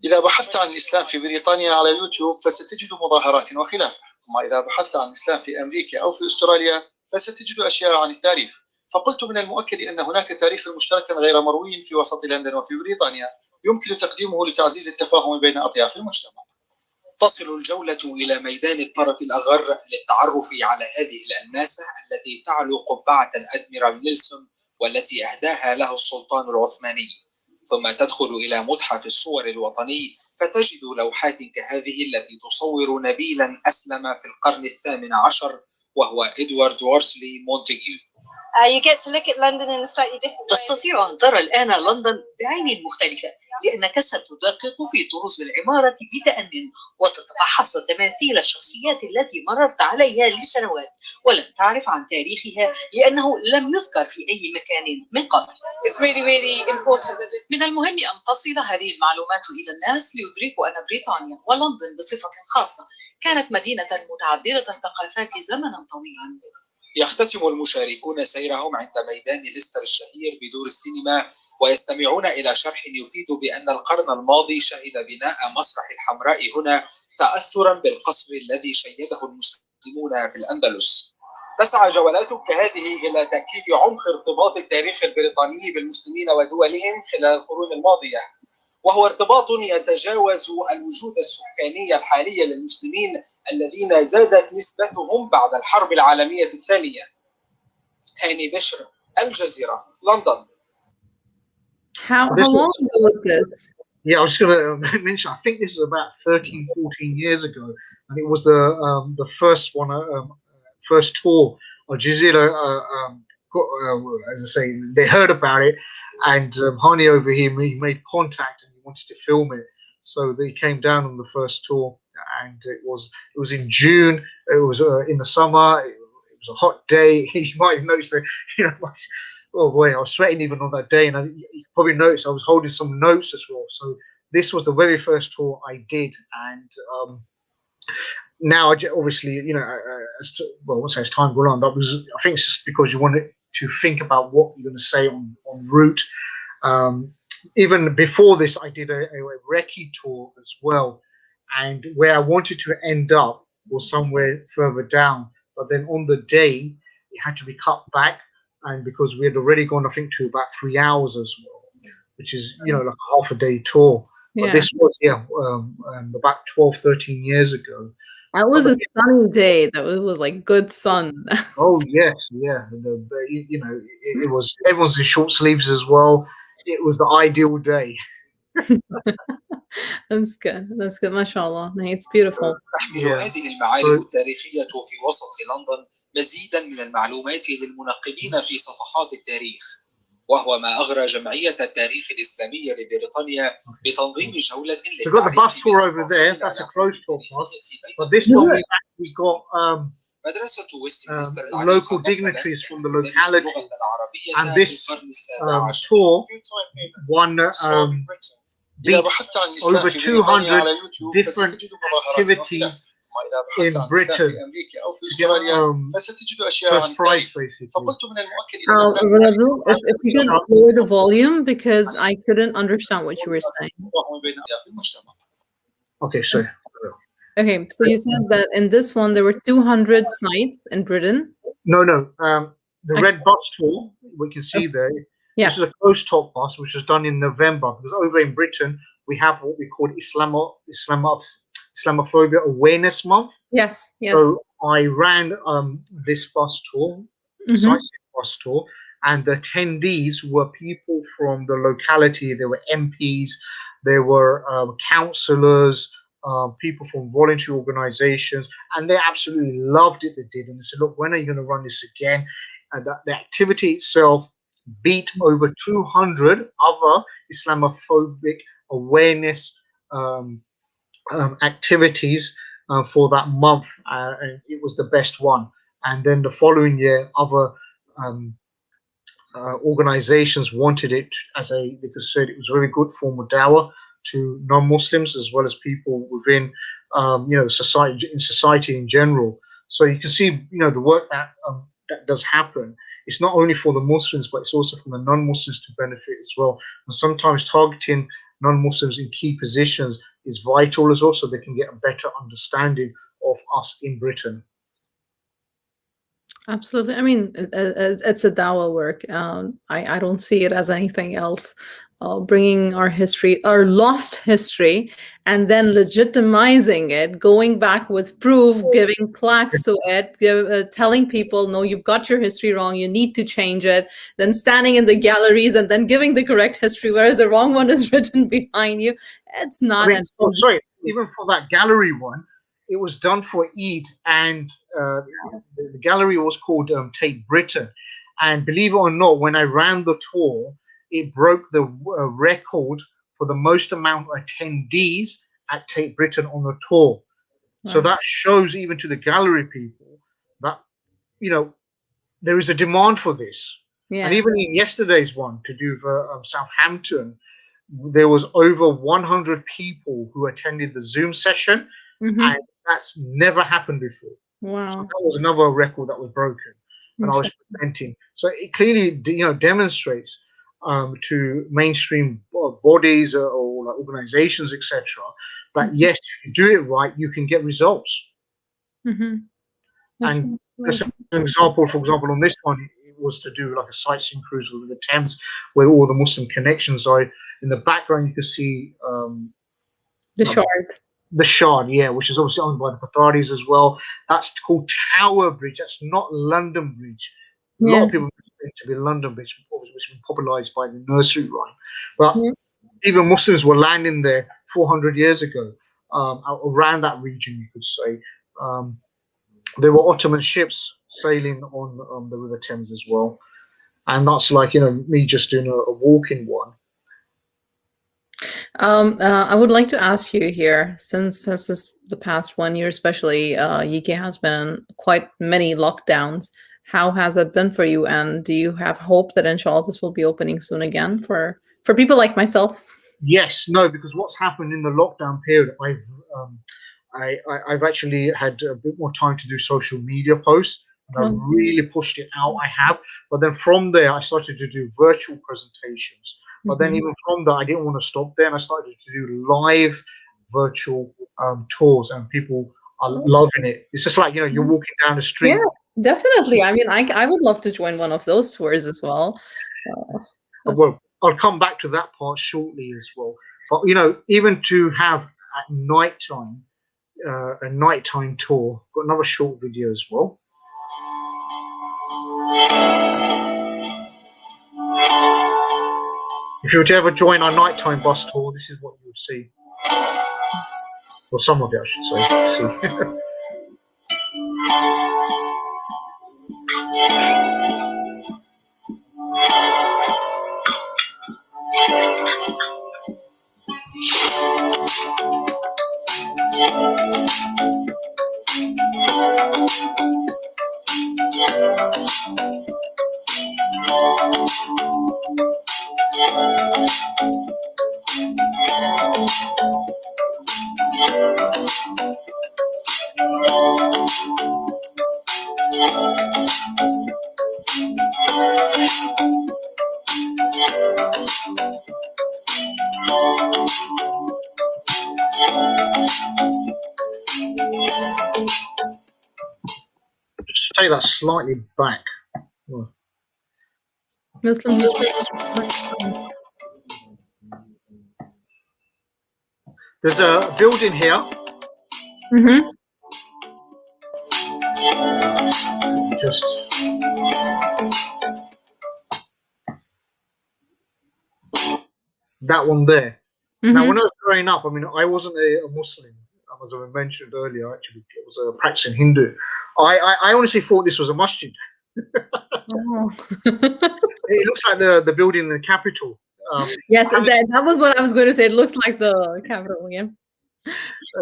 إذا بحثت عن الإسلام في بريطانيا على يوتيوب فستجد مظاهرات وخلافه، أما إذا بحثت عن الإسلام في أمريكا أو في أستراليا فستجد أشياء عن التاريخ. فقلت من المؤكد أن هناك تاريخا مشتركا غير مروي في وسط لندن وفي بريطانيا يمكن تقديمه لتعزيز التفاهم بين أطياف المجتمع. تصل الجولة إلى ميدان الطرف الأغر للتعرف على هذه الألماسة التي تعلو قبعة الأدميرال نيلسون والتي أهداها له السلطان العثماني، ثم تدخل إلى متحف الصور الوطني فتجد لوحات كهذه التي تصور نبيلا أسلم في القرن الثامن عشر وهو إدوارد وارسلي مونتيجيو. You get to look at London in a slightly different way. تستطيع أن ترى الآن لندن بعين مختلفة لأنك ستدقق في طرز العمارة بتأنٍ وتتفحص تماثيل الشخصيات التي مررت عليها لسنوات ولم تعرف عن تاريخها لأنه لم يذكر في أي مكان من قبل. It's really important. من المهم أن تصل هذه المعلومات إلى الناس ليدركوا أن بريطانيا ولندن بصفة خاصة كانت مدينة متعددة الثقافات زمنا طويلا. يختتم المشاركون سيرهم عند ميدان ليستر الشهير بدور السينما ويستمعون إلى شرح يفيد بأن القرن الماضي شهد بناء مسرح الحمراء هنا تأثرا بالقصر الذي شيده المسلمون في الأندلس. تسعى جولات كهذه إلى تأكيد عمق ارتباط التاريخ البريطاني بالمسلمين ودولهم خلال القرون الماضية، وهو ارتباط يتجاوز الوجود السكاني الحالي للمسلمين الذين زادت نسبتهم بعد الحرب العالمية الثانية. هاني بشر، الجزيرة، لندن. How long ago was this? Yeah, I was going to mention, I think this is about 13, 14 years ago, and it was the first one, first tour of Jazeera. As I say, they heard about it, and Hani over here, he made contact and he wanted to film it, so they came down on the first tour, and it was in June. It was in the summer. It was a hot day. You might have noticed that, you know. Oh boy, I was sweating even on that day, and you probably noticed I was holding some notes as well. So this was the very first tour I did, and now obviously, you know, I won't say as time goes on, but I think it's just because you wanted to think about what you're going to say on route. Even before this, I did a recce tour as well, and where I wanted to end up was somewhere further down, but then on the day it had to be cut back. And because we had already gone, I think, to about 3 hours as well, which is, you know, like a half a day tour. Yeah. But this was, about 12, 13 years ago. That was a sunny day. That was like good sun. Oh, yes. Yeah. You know, it was, everyone's in short sleeves as well. It was the ideal day. That's good. That's good. MashaAllah. It's beautiful. تحمل هذه المعالم التاريخية في وسط لندن مزيدا من المعلومات للمنقبين في صفحات التاريخ، وهو ما أغرى جمعية التاريخ الإسلامي لبريطانيا بتنظيم جولة للتعريف. We've got the bus tour over there. That's a closed tour bus. But this one we've got local dignitaries from the locality. And this tour won over 200 different activities in Britain to get first prize, basically. If you could lower the volume, because I couldn't understand what you were saying. Okay, sorry. Okay, so you said that in this one there were 200 sites in Britain. No. The red bus tour we can see there. Yeah. This is a closed-top bus, which was done in November, because over in Britain we have what we call Islamophobia Awareness Month. Yes. So I ran this bus tour, sightseeing bus tour, and the attendees were people from the locality. There were MPs, there were councillors, people from voluntary organisations, and they absolutely loved it. They did, and they said, "Look, when are you going to run this again?" And the activity itself beat over 200 other Islamophobic awareness activities for that month, and it was the best one. And then the following year, other organizations wanted it as they said it was a very good form of dawah to non-Muslims as well as people within society in general. So you can see the work that does happen. It's not only for the Muslims, but it's also for the non-Muslims to benefit as well. And sometimes targeting non-Muslims in key positions is vital as well, so they can get a better understanding of us in Britain. Absolutely. I mean, it's a dawah work. I don't see it as anything else. Bringing our history, our lost history, and then legitimizing it, going back with proof, giving plaques to it, telling people, no, you've got your history wrong, you need to change it, then standing in the galleries and then giving the correct history, whereas the wrong one is written behind you. It's not. Even for that gallery one, it was done for Eid, and the gallery was called Tate Britain. And believe it or not, when I ran the tour, it broke the record for the most amount of attendees at Tate Britain on the tour. Wow. So that shows even to the gallery people that, there is a demand for this. Yeah. And even in yesterday's one to do for Southampton, there was over 100 people who attended the Zoom session, and that's never happened before. Wow. So that was another record that was broken when I was presenting. So it clearly, demonstrates to mainstream bodies or like organizations, etc., that yes, if you do it right, you can get results. And as an example, for example, on this one, it was to do like a sightseeing cruise with the Thames, where all the Muslim connections are. In the background, you can see the Shard. The Shard, yeah, which is obviously owned by the Qataris as well. That's called Tower Bridge. That's not London Bridge. A lot of people think to be London Bridge, which has been popularized by the nursery rhyme. But even Muslims were landing there 400 years ago, around that region, you could say. There were Ottoman ships sailing on the River Thames as well. And that's like, me just doing a walking one. I would like to ask you here, since this is the past 1 year, especially, UK has been in quite many lockdowns. How has that been for you? And do you have hope that inshallah this will be opening soon again for people like myself? Yes, no, because what's happened in the lockdown period, I've actually had a bit more time to do social media posts, and I've really pushed it out. I have, but then from there I started to do virtual presentations. But then even from that, I didn't want to stop there, and I started to do live virtual tours, and people are loving it. It's just like, you're walking down the street. Yeah, definitely. I mean, I would love to join one of those tours as well. Well, I'll come back to that part shortly as well. But, even to have at nighttime, a nighttime tour, got another short video as well. If you were to ever join our nighttime bus tour, this is what you would see. Or some of it, I should say. just take that slightly back. Muslim history. There's a building here. Mm-hmm. Just that one there. Mm-hmm. Now, when I was growing up, I mean, I wasn't a Muslim, as I mentioned earlier. Actually, it was a practicing Hindu. I honestly thought this was a masjid. Oh. It looks like the building in the capital. Yes, that was what I was going to say. It looks like the capital, yeah.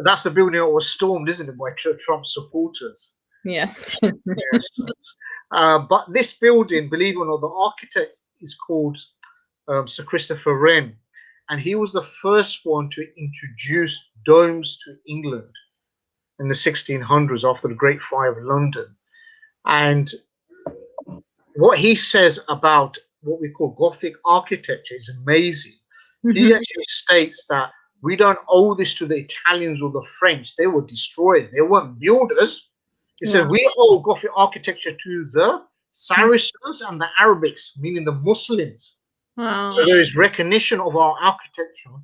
That's the building that was stormed, isn't it, by Trump supporters? Yes. Yes. But this building, believe it or not, the architect is called Sir Christopher Wren, and he was the first one to introduce domes to England in the 1600s after the Great Fire of London. And what he says about what we call Gothic architecture is amazing. Mm-hmm. He actually states that we don't owe this to the Italians or the French. They were destroyers. They weren't builders. He said we owe Gothic architecture to the Saracens and the Arabics, meaning the Muslims. Wow. So there is recognition of our architecture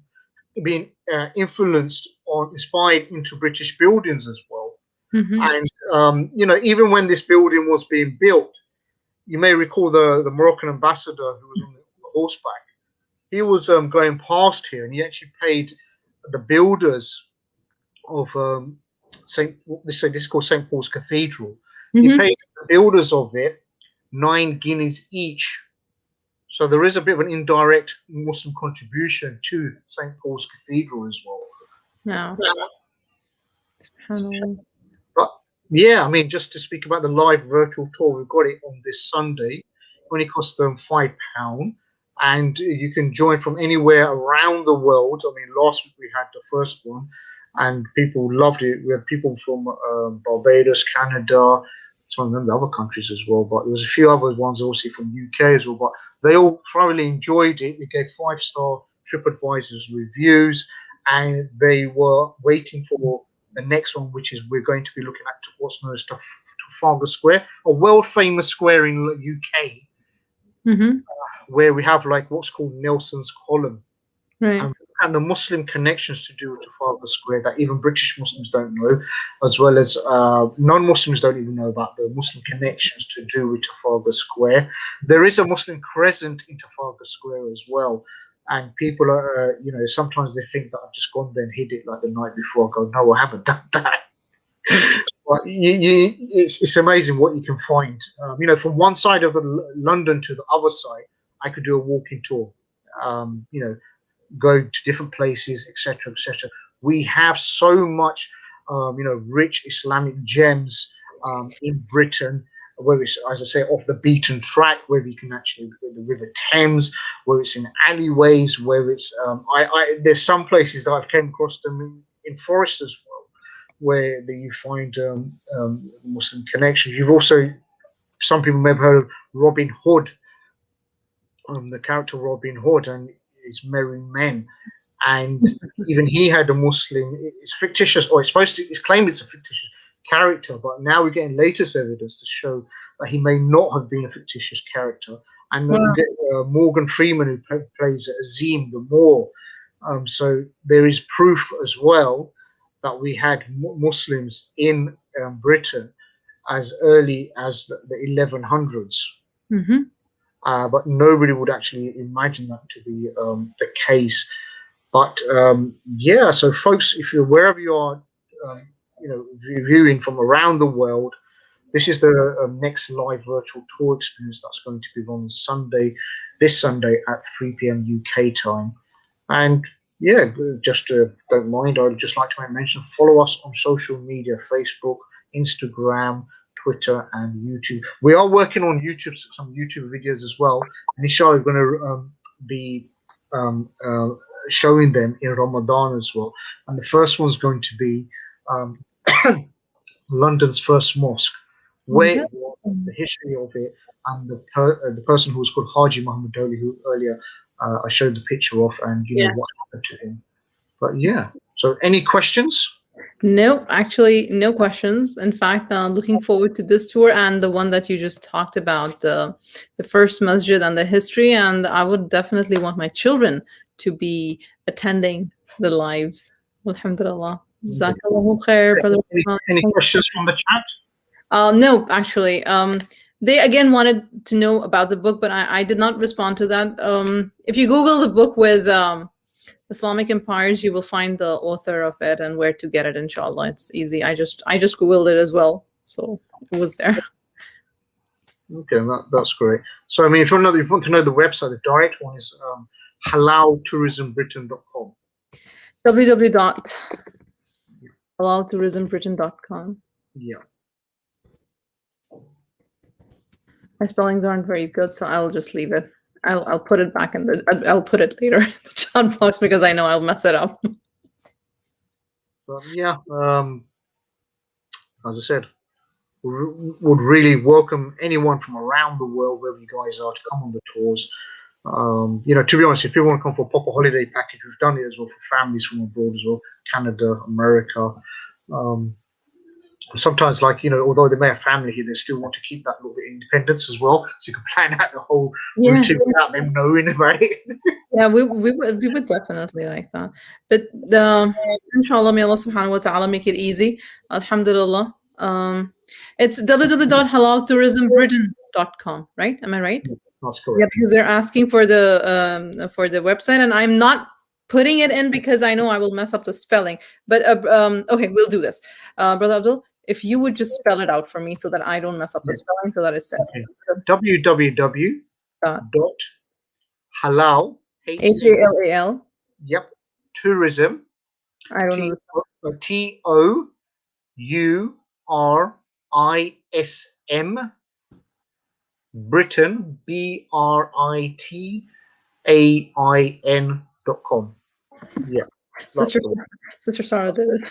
being influenced or inspired into British buildings as well. Mm-hmm. And, you know, even when this building was being built, you may recall the Moroccan ambassador who was on the horseback. He was going past here, and he actually paid the builders of this is called St. Paul's Cathedral. Mm-hmm. He paid the builders of it 9 guineas each. So there is a bit of an indirect Muslim contribution to St. Paul's Cathedral as well. Wow. But yeah, I mean, just to speak about the live virtual tour, we've got it on this Sunday. It only costs them £5, and you can join from anywhere around the world. I mean, last week we had the first one, and people loved it. We had people from Barbados, Canada, some of the other countries as well, but there was a few other ones obviously from UK as well, but they all thoroughly enjoyed it. They gave 5-star TripAdvisor's reviews, and they were waiting for the next one, which is we're going to be looking at what's known as Trafalgar Square, a world famous square in the UK, mm-hmm. Where we have like what's called Nelson's Column. Right. And the Muslim connections to do with Trafalgar Square that even British Muslims don't know, as well as non-Muslims don't even know about the Muslim connections to do with Trafalgar Square. There is a Muslim crescent in Trafalgar Square as well, and people are, you know, sometimes they think that I've just gone there and hid it like the night before. I go, no, I haven't done that. But it's amazing what you can find. You know, from one side of London to the other side, I could do a walking tour. You know, go to different places, etc., etc. We have so much, you know, rich Islamic gems in Britain, where it's, as I say, off the beaten track, where you can actually go to the River Thames, where it's in alleyways, where it's, there's some places that I've came across them in forest as well, where you find Muslim connections. You've also, some people may have heard of Robin Hood, the character Robin Hood, and his merry men, and even he had a Muslim. It's fictitious, or it's supposed to. It's claimed it's a fictitious character, but now we're getting latest evidence to show that he may not have been a fictitious character. And then we get Morgan Freeman, who plays Azim the Moor. So there is proof as well that we had Muslims in Britain as early as the 1100s. Mm-hmm. But nobody would actually imagine that to be the case. But yeah, so folks, if you're wherever you are, you know, viewing from around the world, this is the next live virtual tour experience that's going to be on Sunday, this Sunday at 3 p.m. UK time. And yeah, just don't mind, I'd just like to mention, follow us on social media, Facebook, Instagram, Twitter, and YouTube. We are working on YouTube, some YouTube videos as well. And inshallah, we're going to be showing them in Ramadan as well. And the first one's going to be London's first mosque, where the history of it, and the person who was called Haji Muhammad Doli, who earlier I showed the picture of, and you know what happened to him. But yeah, so any questions? No, actually, no questions. In fact, looking forward to this tour and the one that you just talked about, the first masjid and the history. And I would definitely want my children to be attending the lives. Alhamdulillah. Jazakallahu khair, Brother. Any questions from the chat? No, actually. They again wanted to know about the book, but I did not respond to that. If you Google the book with Islamic empires, you will find the author of it and where to get it. Inshallah, it's easy. I just Googled it as well, so it was there. Okay, that's great. So I mean, if you want to know the website, the direct one is halaltourismbritain.com. www.halaltourismbritain.com. Yeah. My spellings aren't very good, so I'll just leave it. I'll put it back in the. I'll put it later in the chat box because I know I'll mess it up. But yeah, as I said, would really welcome anyone from around the world, wherever you guys are, to come on the tours. You know, to be honest, if people want to come for a proper holiday package, we've done it as well for families from abroad as well, Canada, America. Sometimes, like, you know, although they may have family here, they still want to keep that little bit of independence as well. So you can plan out the whole routine without them knowing about it. Yeah, we would definitely like that. But inshallah, may Allah subhanahu wa ta'ala make it easy. Alhamdulillah. It's www.halaltourismbritain.com, right? Am I right? That's correct. Yeah, because they're asking for the website, and I'm not putting it in because I know I will mess up the spelling. But okay, we'll do this. Brother Abdul, if you would just spell it out for me so that I don't mess up the spelling, so that it's said. Okay. www.halal HALAL. Yep. Tourism. I don't know. TOURISM. Britain. BRITAIN.com. Yeah. Sister Sarah did it.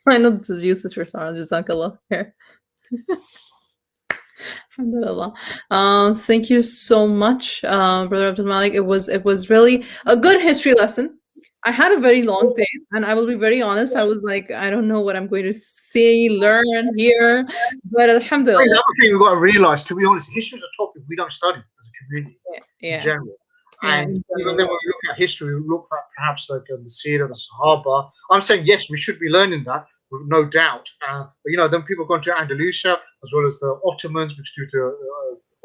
I know this is you, Sister Sarah. Jazakallah here. Alhamdulillah. Thank you so much, Brother AbdulMaalik. It was really a good history lesson. I had a very long day, and I will be very honest. I was like, I don't know what I'm going to see, learn, hear, but alhamdulillah. The other thing we've got to realize, to be honest, history is a topic we don't study as a community in general. And even then, when we look at history, we look at perhaps like the Seerah, the Sahaba. I'm saying yes, we should be learning that, no doubt. But you know, then people have gone to Andalusia as well as the Ottomans, which due to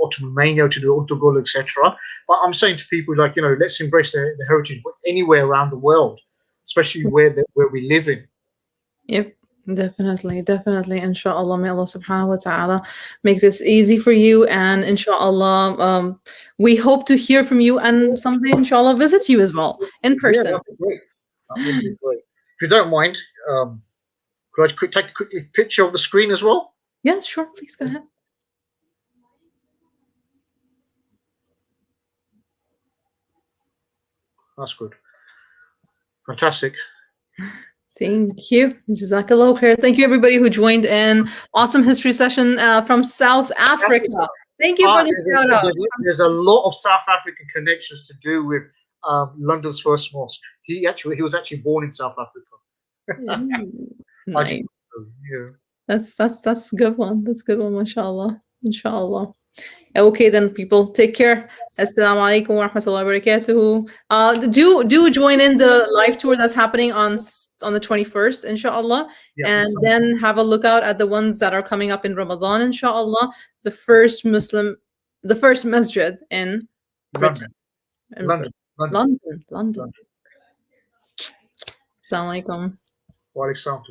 Ottoman mania, to do Urtugul, etc. But I'm saying to people, like, you know, let's embrace the heritage anywhere around the world, especially where we live in. Yep. Definitely. Inshallah, may Allah subhanahu wa ta'ala make this easy for you. And inshallah, we hope to hear from you and someday, inshallah, visit you as well in person. Yeah, that'd be great. That would be great. If you don't mind, could I take a quick picture of the screen as well? Yes, sure. Please go ahead. That's good. Fantastic. Thank you. Jazakallah khair. Thank you, everybody who joined in. Awesome history session from South Africa. Thank you for the shout out. There's a lot of South African connections to do with London's first mosque. He was actually born in South Africa. Nice. Yeah. That's a good one. That's a good one, mashallah. Inshallah. Okay then, people, take care. Assalamu alaikum wa rahmatullahi wa barakatuhu. Do join in the live tour that's happening on the 21st, inshallah. Yeah, and then have a look out at the ones that are coming up in Ramadan, inshallah. The first masjid in Britain. London. Assalamu alaikum. Wa alaikum salam.